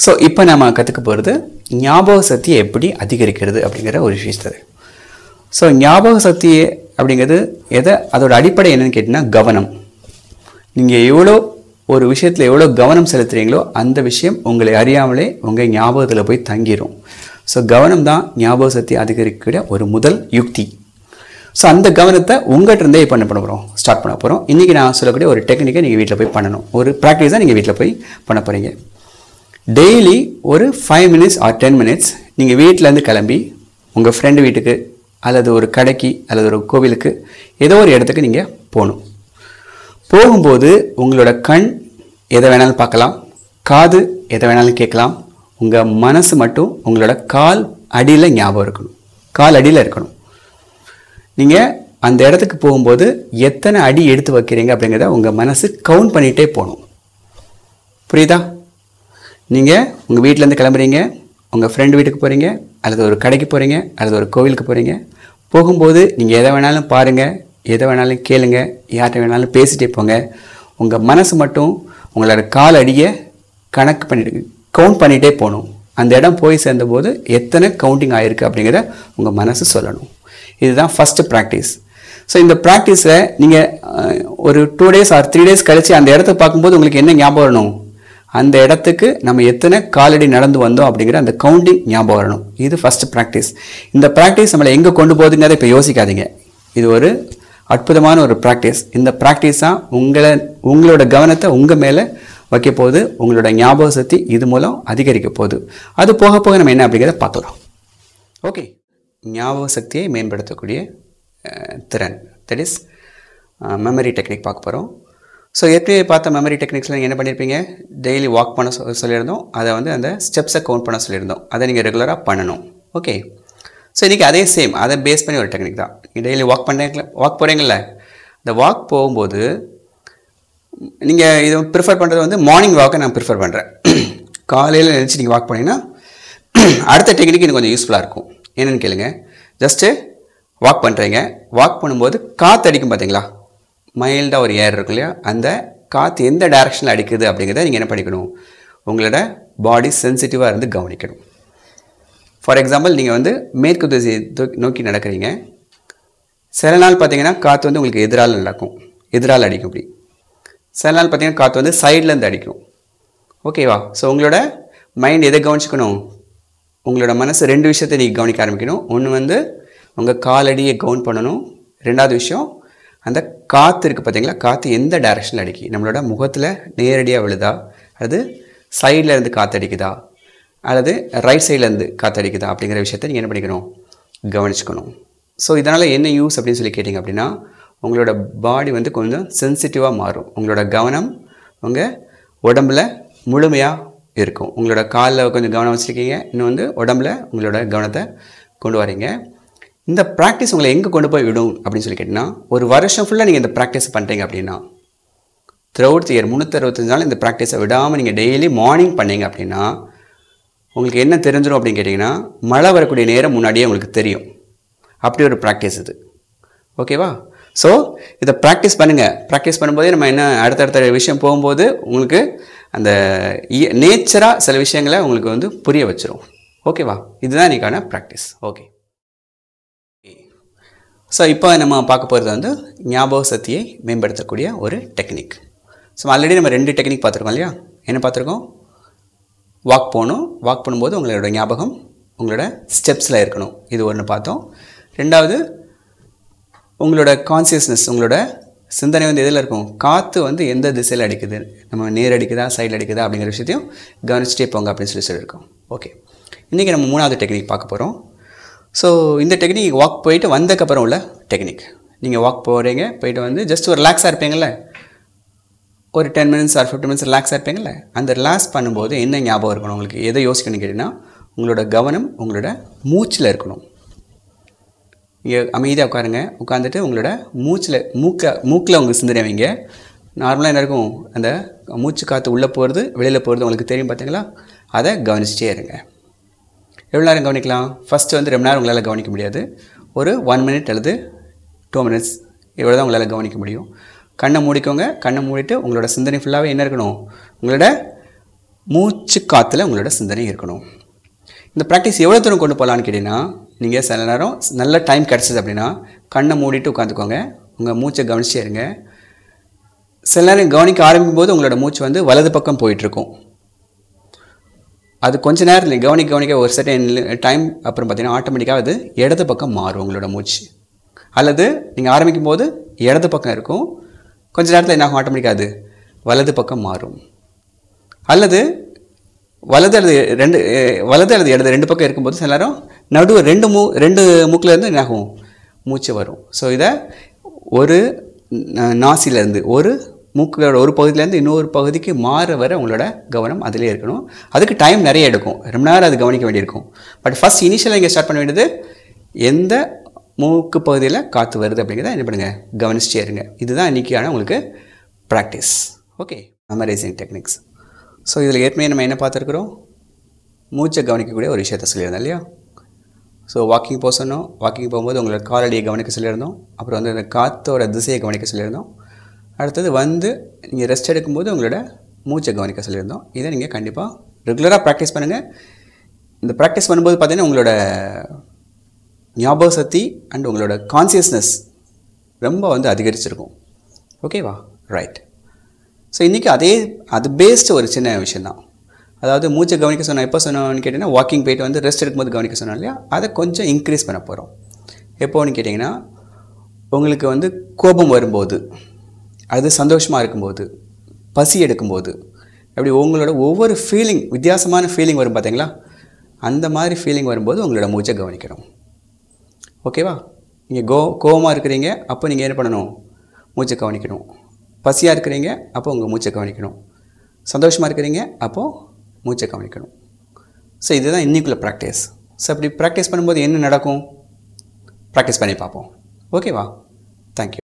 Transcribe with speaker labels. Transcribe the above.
Speaker 1: So இப்போ நம்ம கற்றுக்க போகிறது ஞாபக சக்தியை எப்படி அதிகரிக்கிறது அப்படிங்கிற ஒரு விஷயத்தை. ஸோ ஞாபக சக்தி அப்படிங்கிறது அதோட அடிப்படை என்னன்னு கேட்டிங்கன்னா கவனம். நீங்கள் எவ்வளோ ஒரு விஷயத்தில் எவ்வளோ கவனம் செலுத்துகிறீங்களோ அந்த விஷயம் உங்களை அறியாமலே உங்கள் ஞாபகத்தில் போய் தங்கிடும். ஸோ கவனம் தான் ஞாபக சக்தி அதிகரிக்கிற ஒரு முதல் யுக்தி. ஸோ அந்த கவனத்தை உங்கள்கிட்ட இருந்தே இப்போ என்ன பண்ண போகிறோம், ஸ்டார்ட் பண்ண போகிறோம். இன்றைக்கி நான் சொல்லக்கூடிய ஒரு டெக்னிக்கை நீங்கள் வீட்டில் போய் பண்ணணும். ஒரு ப்ராக்டிஸ் தான் நீங்கள் வீட்டில் போய் பண்ண போகிறீங்க. டெய்லி ஒரு 5 minutes or 10 minutes நீங்கள் வீட்டிலேருந்து கிளம்பி உங்கள் ஃப்ரெண்டு வீட்டுக்கு அல்லது ஒரு கடைக்கு அல்லது ஒரு கோவிலுக்கு ஏதோ ஒரு இடத்துக்கு நீங்கள் போகணும். போகும்போது உங்களோட கண் எதை வேணாலும் பார்க்கலாம், காது எதை வேணாலும் கேட்கலாம். உங்கள் மனசு மட்டும் உங்களோட கால் அடியில் ஞாபகம் இருக்கணும், கால் அடியில் இருக்கணும். நீங்கள் அந்த இடத்துக்கு போகும்போது எத்தனை அடி எடுத்து வைக்கிறீங்க அப்படிங்கிறத உங்கள் மனசு கவுண்ட் பண்ணிகிட்டே போகணும். புரியுதா? நீங்கள் உங்கள் வீட்டிலேருந்து கிளம்புறீங்க, உங்கள் ஃப்ரெண்டு வீட்டுக்கு போகிறீங்க அல்லது ஒரு கடைக்கு போகிறீங்க அல்லது ஒரு கோவிலுக்கு போகிறீங்க. போகும்போது நீங்கள் எதை வேணாலும் பாருங்கள், எதை வேணாலும் கேளுங்க, யார்கிட்ட வேணாலும் பேசிகிட்டே போங்க. உங்கள் மனசு மட்டும் உங்களோட கால் அடியை கவுண்ட் பண்ணிகிட்டே போகணும். அந்த இடம் போய் சேர்ந்தபோது எத்தனை கவுண்டிங் ஆகிருக்கு அப்படிங்கிறத உங்கள் மனசு சொல்லணும். இதுதான் ஃபஸ்ட்டு ப்ராக்டிஸ். ஸோ இந்த ப்ராக்டிஸில் நீங்கள் ஒரு 2 days or 3 days கழித்து அந்த இடத்த பார்க்கும்போது உங்களுக்கு என்ன ஞாபகம் வரணும், அந்த இடத்துக்கு நம்ம எத்தனை காலடி நடந்து வந்தோம் அப்படிங்கிற அந்த கவுண்டிங் ஞாபகம் வரணும். இது ஃபஸ்ட்டு ப்ராக்டிஸ். இந்த ப்ராக்டிஸ் நம்மளை எங்கே கொண்டு போகுதுங்கிறத இப்போ யோசிக்காதீங்க. இது ஒரு அற்புதமான ஒரு ப்ராக்டிஸ். இந்த ப்ராக்டிஸ் தான் உங்களோட கவனத்தை உங்கள் மேலே வைக்க போகுது. உங்களோட ஞாபக சக்தி இது மூலம் அதிகரிக்க போகுது. அது போக போக நம்ம என்ன அப்படிங்கிறத பார்க்கலாம். ஓகே, ஞாபக சக்தியை மேம்படுத்தக்கூடிய திறன், தட் இஸ் மெமரி டெக்னிக் பார்க்க போகிறோம். ஸோ ஏற்கனவே பார்த்த மெமரி டெக்னிக்ஸில் நீங்கள் என்ன பண்ணியிருப்பீங்க, டெய்லி வாக் பண்ண சொல்லியிருந்தோம். அதை அந்த ஸ்டெப்ஸை கவுண்ட் பண்ண சொல்லியிருந்தோம். அதை நீங்கள் ரெகுலராக பண்ணணும். ஓகே, ஸோ இன்றைக்கி அதே சேம், அதை பேஸ் பண்ணி ஒரு டெக்னிக் தான். நீங்கள் டெய்லி வாக் போகிறீங்கள, இந்த வாக் போகும்போது நீங்கள் இது ப்ரிஃபர் பண்ணுறது மார்னிங் வாக்கை நான் ப்ரிஃபர் பண்ணுறேன். காலையில் நினச்சி நீங்கள் வாக் பண்ணிங்கன்னா அடுத்த டெக்னிக் எனக்கு கொஞ்சம் யூஸ்ஃபுல்லாக இருக்கும். என்னென்னு கேளுங்க. ஜஸ்ட்டு வாக் பண்ணுறீங்க, வாக் பண்ணும்போது காற்று அடிக்கும் பார்த்தீங்களா, மைல்டாக ஒரு ஏர் இருக்கும் இல்லையா, அந்த காற்று எந்த டைரெக்ஷனில் அடிக்குது அப்படிங்கிறத நீங்கள் என்ன பண்ணிக்கணும், உங்களோட பாடி சென்சிட்டிவாக இருந்து கவனிக்கணும். ஃபார் எக்ஸாம்பிள் நீங்கள் மேற்கு திசையை நோக்கி நடக்கிறீங்க. சில நாள் பார்த்தீங்கன்னா காற்று உங்களுக்கு எதிரால் அடிக்கும். இப்படி சில நாள் பார்த்தீங்கன்னா காற்று சைட்லேருந்து அடிக்கும். ஓகேவா? ஸோ உங்களோட மைண்ட் எதை கவனிச்சுக்கணும், உங்களோட மனசு 2 விஷயத்தை நீங்கள் கவனிக்க ஆரம்பிக்கணும். ஒன்று உங்கள் காலடியை கவுண்ட் பண்ணணும். 2வது விஷயம், அந்த காற்று இருக்குது பார்த்தீங்களா, காற்று எந்த டைரெக்ஷனில் அடிக்கி, நம்மளோட முகத்தில் நேரடியாக விழுதா அல்லது சைடில் இருந்து காற்று அடிக்குதா அல்லது ரைட் சைட்லேருந்து காற்று அடிக்குதா அப்படிங்கிற விஷயத்தை நீங்கள் என்ன பண்ணிக்கணும், கவனிச்சுக்கணும். ஸோ இதனால் என்ன யூஸ் அப்படின்னு சொல்லி கேட்டிங்க அப்படின்னா, உங்களோட பாடி கொஞ்சம் சென்சிட்டிவாக மாறும். உங்களோட கவனம் உங்கள் உடம்பில் முழுமையாக இருக்கும். உங்களோட காலில் கொஞ்சம் கவனம் வச்சுருக்கீங்க, இன்னும் உடம்பில் உங்களோட கவனத்தை கொண்டு வரீங்க. இந்த ப்ராக்டிஸ் உங்களை எங்கே கொண்டு போய் விடும் அப்படின்னு சொல்லி கேட்டிங்கன்னா, ஒரு வருஷம் ஃபுல்லாக நீங்கள் இந்த ப்ராக்டிஸ் பண்ணுறீங்க அப்படின்னா, த்ரூஅவுட் தி இயர் 365 நாள் இந்த ப்ராக்டிஸை விடாமல் நீங்கள் டெய்லி மார்னிங் பண்ணீங்க அப்படின்னா உங்களுக்கு என்ன தெரிஞ்சிடும் அப்படின்னு கேட்டிங்கன்னா, மழை வரக்கூடிய நேரம் முன்னாடியே உங்களுக்கு தெரியும். அப்படி ஒரு ப்ராக்டிஸ் இது. ஓகேவா? ஸோ இதை ப்ராக்டிஸ் பண்ணுங்கள். ப்ராக்டிஸ் பண்ணும்போதே நம்ம என்ன அடுத்தடுத்த விஷயம் போகும்போது உங்களுக்கு அந்த நேச்சராக சில விஷயங்களை உங்களுக்கு புரிய வச்சிரும். ஓகேவா? இதுதான் இன்றைக்கான ப்ராக்டிஸ். ஓகே, ஸோ இப்போ நம்ம பார்க்க போகிறது ஞாபக சக்தியை மேம்படுத்தக்கூடிய ஒரு டெக்னிக். ஸோ ஆல்ரெடி நம்ம 2 டெக்னிக் பார்த்துருக்கோம் இல்லையா. என்ன பார்த்துருக்கோம், வாக் போகணும், வாக் பண்ணும்போது உங்களோட ஞாபகம் உங்களோட ஸ்டெப்ஸில் இருக்கணும், இது ஒன்று பார்த்தோம். 2வது உங்களோட கான்சியஸ்னஸ், உங்களோட சிந்தனை எதில் இருக்கும், காற்று எந்த திசையில் அடிக்குது, நம்ம நேர் அடிக்குதா சைடில் அடிக்குதா அப்படிங்கிற விஷயத்தையும் கவனிச்சிட்டே போங்க அப்படின்னு சொல்லியிருக்கோம். ஓகே, இன்றைக்கி நம்ம 3வது டெக்னிக் பார்க்க போகிறோம். ஸோ இந்த டெக்னிக் வாக் போயிட்டு வந்ததுக்கப்புறம் உள்ள டெக்னிக். நீங்கள் வாக் போகிறீங்க, போயிட்டு ஜஸ்ட் ஒரு ரிலாக்ஸாக இருப்பீங்கள்ல, ஒரு 10 minutes or 15 minutes ரிலாக்ஸாக இருப்பீங்கள்ல, அந்த ரிலாக்ஸ் பண்ணும்போது என்ன ஞாபகம் இருக்கணும் உங்களுக்கு, எதை யோசிக்கணும்னு கேட்டிங்கன்னா, உங்களோட கவனம் உங்களோட மூச்சில் இருக்கணும். நீங்கள் அமைதியாக உட்காருங்க, உட்காந்துட்டு உங்களோட மூக்கில் உங்கள் சிந்தனை வைங்க. நார்மலாக என்ன இருக்கும், அந்த மூச்சு காற்று உள்ளே போகிறது வெளியில் போகிறது உங்களுக்கு தெரியும் பார்த்தீங்களா, அதை கவனிச்சிட்டே இருங்க. எவ்வளோ நேரம் கவனிக்கலாம், ஃபஸ்ட்டு ரொம்ப நேரம் உங்களால் கவனிக்க முடியாது. ஒரு 1 minute அல்லது 2 minutes இவ்வளோ தான் உங்களால் கவனிக்க முடியும். கண்ணை மூடிக்கோங்க. கண்ணை மூடிட்டு உங்களோட சிந்தனை ஃபுல்லாகவே என்ன இருக்கணும், உங்களோட மூச்சு காற்றுல உங்களோட சிந்தனை இருக்கணும். இந்த ப்ராக்டிஸ் எவ்வளோ தூரம் கொண்டு போகலான்னு கேட்டிங்கன்னா, நீங்கள் சில நேரம் நல்ல டைம் கிடச்சிது அப்படின்னா கண்ணை மூடிட்டு உட்காந்துக்கோங்க, உங்கள் மூச்சை கவனிச்சே இருங்க. சில நேரம் கவனிக்க ஆரம்பிக்கும் போது உங்களோட மூச்சு வந்து வலது பக்கம் போயிட்டுருக்கும். அது கொஞ்ச நேரத்தில் கவனிக்க ஒரு செகண்ட் டைம் அப்புறம் பார்த்தீங்கன்னா ஆட்டோமேட்டிக்காக அது இடது பக்கம் மாறும் உங்களோட மூச்சு. அல்லது நீங்கள் ஆரம்பிக்கும் போது இடது பக்கம் இருக்கும், கொஞ்ச நேரத்தில் என்ன ஆகும், ஆட்டோமேட்டிக்காக அது வலது பக்கம் மாறும். அல்லது வலது அல்லது இடது ரெண்டு பக்கம் இருக்கும்போது சில நேரம் நடுவு ரெண்டு மூக்கிலேருந்து என்ன ஆகும், மூச்சு வரும். ஸோ இதை ஒரு நாசிலேருந்து ஒரு மூக்கோட ஒரு பகுதியிலேருந்து இன்னொரு பகுதிக்கு மாற வர உங்களோட கவனம் அதிலே இருக்கணும். அதுக்கு டைம் நிறைய எடுக்கும், ரொம்ப நேரம் அது கவனிக்க வேண்டியிருக்கும். பட் ஃபஸ்ட் இனிஷியலாக இங்கே ஸ்டார்ட் பண்ண வேண்டியது எந்த மூக்கு பகுதியில் காற்று வருது அப்படிங்கிறத என்ன பண்ணுங்கள், கவனிச்சிட்டே இருங்க. இதுதான் இன்றைக்கியான உங்களுக்கு practice. Okay, memorising techniques. So இதில் ஏற்கனவே நம்ம என்ன பார்த்துருக்குறோம், மூச்சை கவனிக்கக்கூடிய ஒரு விஷயத்தை சொல்லியிருந்தோம் இல்லையா. ஸோ வாக்கிங் போக சொன்னோம், வாக்கிங் போகும்போது உங்களோட காலடியை கவனிக்க சொல்லியிருந்தோம். அப்புறம் வந்து அந்த காற்றோட திசையை கவனிக்க சொல்லியிருந்தோம். அடுத்தது வந்து நீங்கள் ரெஸ்ட் எடுக்கும்போது உங்களோட மூச்சை கவனிக்க சொல்லியிருந்தோம். இதை நீங்கள் கண்டிப்பாக ரெகுலராக ப்ராக்டிஸ் பண்ணுங்கள். இந்த ப்ராக்டிஸ் பண்ணும்போது பார்த்தீங்கன்னா உங்களோட ஞாபக சக்தி அண்ட் உங்களோட கான்சியஸ்னஸ் ரொம்ப வந்து அதிகரிச்சிருக்கும். ஓகேவா, ரைட். ஸோ இன்றைக்கி அது பேஸ்டு ஒரு சின்ன விஷயந்தான். அதாவது மூச்சை கவனிக்க சொன்னோம், எப்போ சொன்னோன்னு கேட்டிங்கன்னா வாக்கிங் போய்ட்டு வந்து ரெஸ்ட் எடுக்கும்போது கவனிக்க சொன்னோம் இல்லையா, அதை கொஞ்சம் இன்க்ரீஸ் பண்ண போகிறோம். எப்போன்னு கேட்டிங்கன்னா உங்களுக்கு வந்து கோபம் வரும்போது, அது சந்தோஷமாக இருக்கும்போது, பசி எடுக்கும்போது, அப்படி உங்களோட ஒவ்வொரு ஃபீலிங் வித்தியாசமான ஃபீலிங் வரும் பார்த்தீங்களா, அந்த மாதிரி ஃபீலிங் வரும்போது உங்களோட மூச்சை கவனிக்கணும். ஓகேவா, நீங்கள் கோபமாக இருக்கிறீங்க, அப்போ நீங்கள் என்ன பண்ணணும், மூச்சை கவனிக்கணும். பசியாக இருக்கிறீங்க, அப்போ உங்கள் மூச்சை கவனிக்கணும். சந்தோஷமாக இருக்கிறீங்க, அப்போது மூச்சை கவனிக்கணும். ஸோ இதுதான் இன்றைக்குள்ள ப்ராக்டிஸ். ஸோ அப்படி ப்ராக்டிஸ் பண்ணும்போது என்ன நடக்கும், ப்ராக்டிஸ் பண்ணி பார்ப்போம். ஓகேவா, தேங்க்யூ.